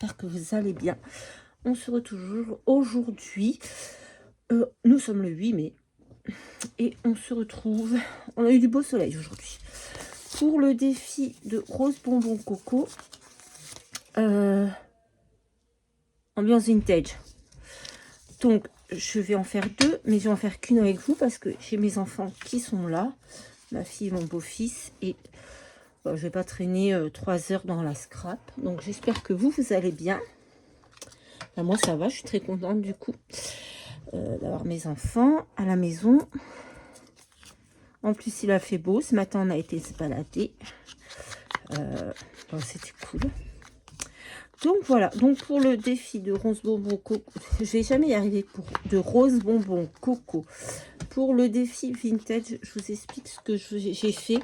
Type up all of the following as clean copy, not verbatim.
j'espère que vous allez bien. On se retrouve aujourd'hui, nous sommes le 8 mai, et on se retrouve, on a eu du beau soleil aujourd'hui, pour le défi de rose bonbon coco, ambiance vintage. Donc, je vais en faire deux, mais je vais en faire qu'une avec vous, parce que j'ai mes enfants qui sont là, ma fille et mon beau-fils, et je vais pas traîner 3 heures dans la scrap. Donc, j'espère que vous allez bien. Ben, moi, ça va, je suis très contente du coup d'avoir mes enfants à la maison. En plus, il a fait beau. Ce matin, on a été se balader. Bon, c'était cool. Donc voilà, donc pour le défi de rose bonbon coco, je vais jamais y arriver de rose bonbon coco. Pour le défi vintage, je vous explique ce que j'ai fait.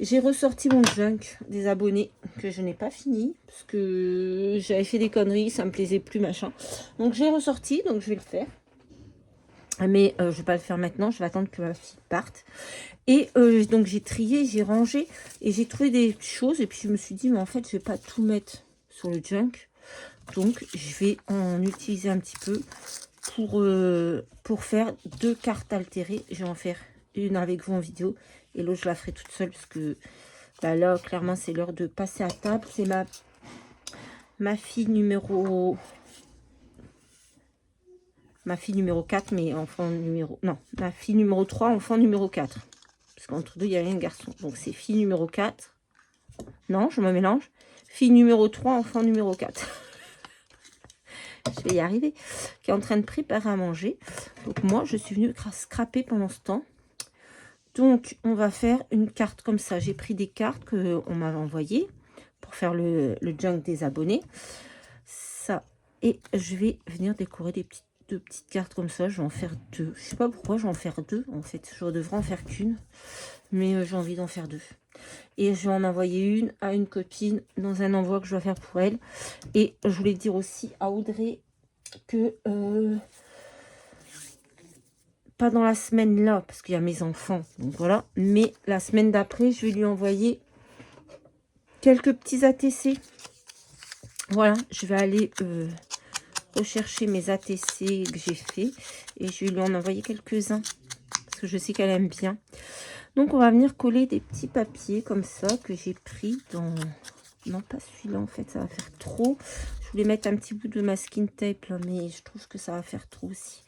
J'ai ressorti mon junk des abonnés que je n'ai pas fini parce que j'avais fait des conneries, ça me plaisait plus machin. Donc j'ai ressorti, donc je vais le faire. Mais je vais pas le faire maintenant, je vais attendre que ma fille parte. Et donc j'ai trié, j'ai rangé et j'ai trouvé des choses. Et puis je me suis dit, mais en fait, je vais pas tout mettre sur le junk. Donc je vais en utiliser un petit peu pour faire 2 cartes altérées. Je vais en faire une avec vous en vidéo et l'autre je la ferai toute seule parce que bah, là clairement c'est l'heure de passer à table. C'est ma fille numéro 4, mais enfant numéro... Non, ma fille numéro 3, enfant numéro 4. Parce qu'entre deux, il y avait un garçon. Donc, c'est fille numéro 4. Non, je me mélange. Fille numéro 3, enfant numéro 4. Je vais y arriver. Qui est en train de préparer à manger. Donc, moi, je suis venue scraper pendant ce temps. Donc, on va faire une carte comme ça. J'ai pris des cartes qu'on m'avait envoyées pour faire le junk des abonnés. Ça. Et je vais venir décorer deux petites cartes comme ça. Je vais en faire 2. Je sais pas pourquoi je vais en faire 2. En fait, je devrais en faire qu'une. Mais j'ai envie d'en faire 2. Et je vais en envoyer une à une copine dans un envoi que je dois faire pour elle. Et je voulais dire aussi à Audrey que... pas dans la semaine là, parce qu'il y a mes enfants. Donc voilà. Mais la semaine d'après, je vais lui envoyer quelques petits ATC. Voilà. Je vais aller... rechercher mes ATC que j'ai fait et je vais lui en envoyer quelques-uns parce que je sais qu'elle aime bien. Donc on va venir coller des petits papiers comme ça que j'ai pris dans... Non, pas celui-là en fait, ça va faire trop. Je voulais mettre un petit bout de masking tape là, mais je trouve que ça va faire trop aussi.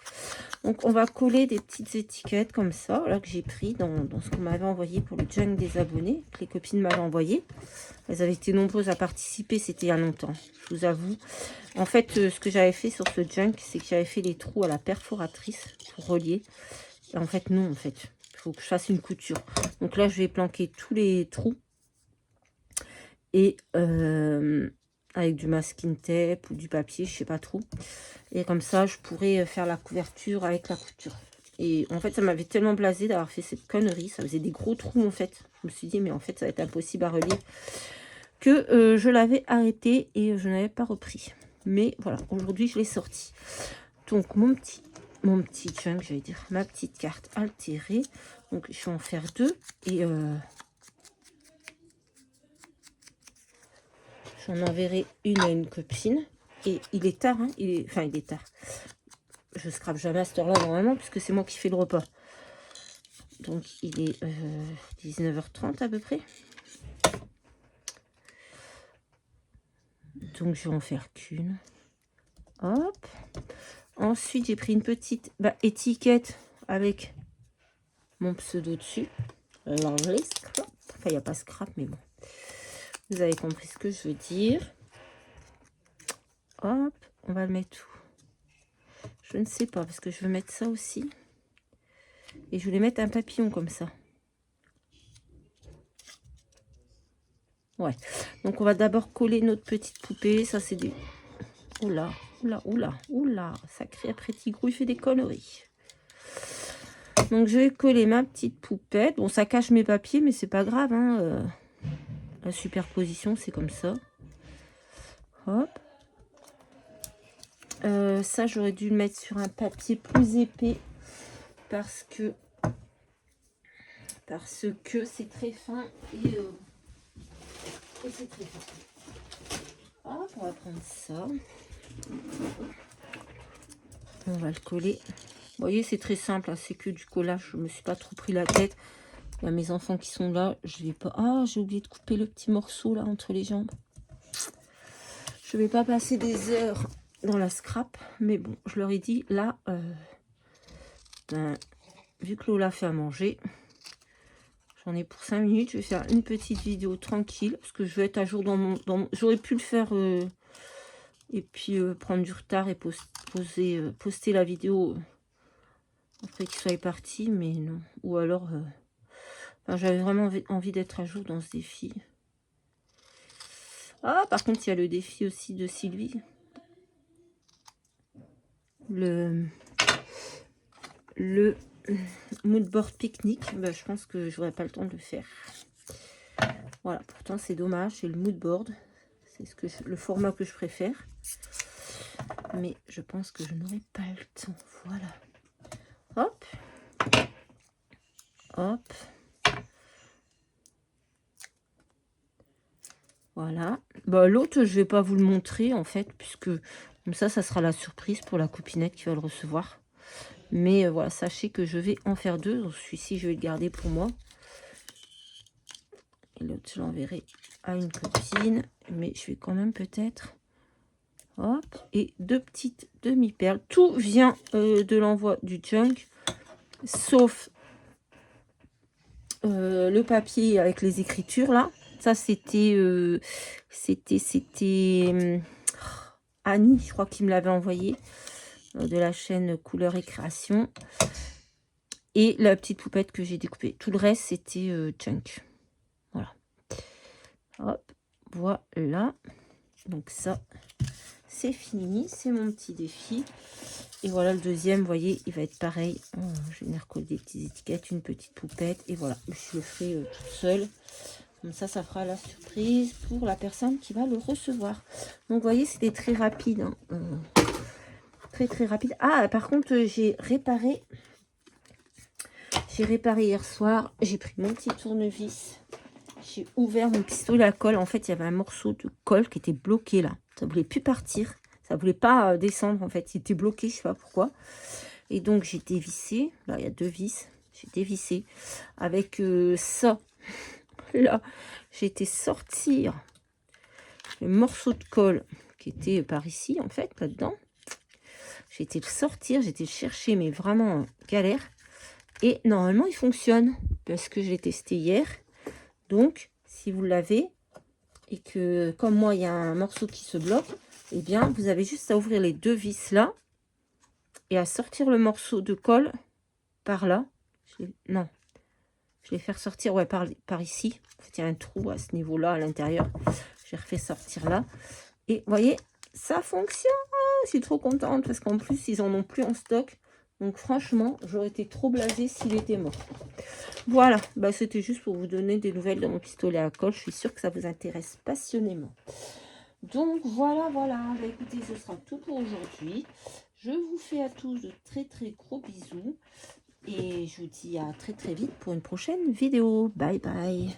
Donc on va coller des petites étiquettes comme ça, là, que j'ai pris dans ce qu'on m'avait envoyé pour le junk des abonnés, que les copines m'avaient envoyé. Elles avaient été nombreuses à participer, c'était il y a longtemps, je vous avoue. En fait, ce que j'avais fait sur ce junk, c'est que j'avais fait les trous à la perforatrice pour relier. Et en fait, non, en fait, il faut que je fasse une couture. Donc là, je vais planquer tous les trous. Et avec du masking tape ou du papier, je sais pas trop. Et comme ça, je pourrais faire la couverture avec la couture. Et en fait, ça m'avait tellement blasé d'avoir fait cette connerie. Ça faisait des gros trous, en fait. Je me suis dit, mais en fait, ça va être impossible à relire. Que je l'avais arrêté et je n'avais pas repris. Mais voilà, aujourd'hui, je l'ai sorti. Donc, mon petit junk, j'allais dire, ma petite carte altérée. Donc, je vais en faire 2. Et j'en enverrai une à une copine. Et il est tard, hein. Il est tard. Je scrape jamais à cette heure-là, normalement, puisque c'est moi qui fais le repas. Donc, il est 19h30 à peu près. Donc, je vais en faire qu'une. Hop. Ensuite, j'ai pris une petite étiquette avec mon pseudo dessus. L'anglais scrap. Enfin, il n'y a pas scrap, mais bon. Vous avez compris ce que je veux dire. Hop. On va le mettre où? Je ne sais pas, parce que je veux mettre ça aussi. Et je voulais mettre un papillon comme ça. Ouais. Donc, on va d'abord coller notre petite poupée. Ça, c'est des... Oula, oula, oula, oula. Ça crie après Tigrou, il fait des conneries. Donc, je vais coller ma petite poupette. Bon, ça cache mes papiers, mais c'est pas grave. Hein. La superposition, c'est comme ça. Hop. Ça, j'aurais dû le mettre sur un papier plus épais. Parce que c'est très fin. Et c'est très fin. Hop. on va prendre ça. On va le coller. Vous voyez, c'est très simple, hein, c'est que du collage. Je me suis pas trop pris la tête. Il y a mes enfants qui sont là. Je vais pas. Ah, j'ai oublié de couper le petit morceau là entre les jambes. Je vais pas passer des heures dans la scrap, mais bon, je leur ai dit là, vu que Lola fait à manger, j'en ai pour 5 minutes. Je vais faire une petite vidéo tranquille parce que je vais être à jour dans mon. J'aurais pu le faire et puis prendre du retard et poster la vidéo après qu'il soit parti, mais non. Ou alors, enfin, j'avais vraiment envie d'être à jour dans ce défi. Ah, par contre, il y a le défi aussi de Sylvie. Le moodboard pique-nique. Ben, je pense que j'aurais pas le temps de le faire. Voilà, pourtant c'est dommage, c'est le moodboard. C'est le format que je préfère. Mais je pense que je n'aurai pas le temps. Voilà. Hop. Hop. Voilà. Bah, l'autre, je vais pas vous le montrer, en fait, puisque comme ça sera la surprise pour la copinette qui va le recevoir. Mais voilà, sachez que je vais en faire 2. Celui-ci, je vais le garder pour moi. Et l'autre, je l'enverrai à une copine. Mais je vais quand même peut-être... Hop. Et 2 petites demi-perles. Tout vient de l'envoi du junk. Sauf le papier avec les écritures, là. Ça, c'était Annie, je crois, qui me l'avait envoyé. De la chaîne Couleur et Création. Et la petite poupette que j'ai découpée. Tout le reste, c'était junk. Voilà. Hop, voilà. Donc ça, c'est fini. C'est mon petit défi. Et voilà le deuxième, vous voyez, il va être pareil. Oh, je vais venir coller des petites étiquettes, une petite poupette. Et voilà, je le ferai toute seule. Comme ça fera la surprise pour la personne qui va le recevoir. Donc, vous voyez, c'était très rapide. Hein. Très rapide. Ah, par contre, j'ai réparé hier soir. J'ai pris mon petit tournevis. J'ai ouvert mon pistolet à colle. En fait, il y avait un morceau de colle qui était bloqué là. Ça ne voulait plus partir. Ça ne voulait pas descendre, en fait. Il était bloqué, je ne sais pas pourquoi. Et donc, j'ai dévissé. Là, il y a 2 vis. J'ai dévissé. Avec ça. Là, j'ai été sortir le morceau de colle qui était par ici, en fait, là-dedans. J'ai été le sortir. J'ai été le chercher, mais vraiment galère. Et normalement, il fonctionne. Parce que je l'ai testé hier. Donc, si vous l'avez, et que, comme moi, il y a un morceau qui se bloque, eh bien, vous avez juste à ouvrir les 2 vis là et à sortir le morceau de colle par là. Non, je vais faire sortir, ouais, par ici. En fait, il y a un trou à ce niveau-là, à l'intérieur. J'ai refait sortir là. Et, vous voyez, ça fonctionne. Je suis trop contente parce qu'en plus, ils en ont plus en stock. Donc, franchement, j'aurais été trop blasée s'il était mort. Voilà, bah, c'était juste pour vous donner des nouvelles de mon pistolet à colle. Je suis sûre que ça vous intéresse passionnément. Donc, voilà. Bah, écoutez, ce sera tout pour aujourd'hui. Je vous fais à tous de très gros bisous. Et je vous dis à très vite pour une prochaine vidéo. Bye bye.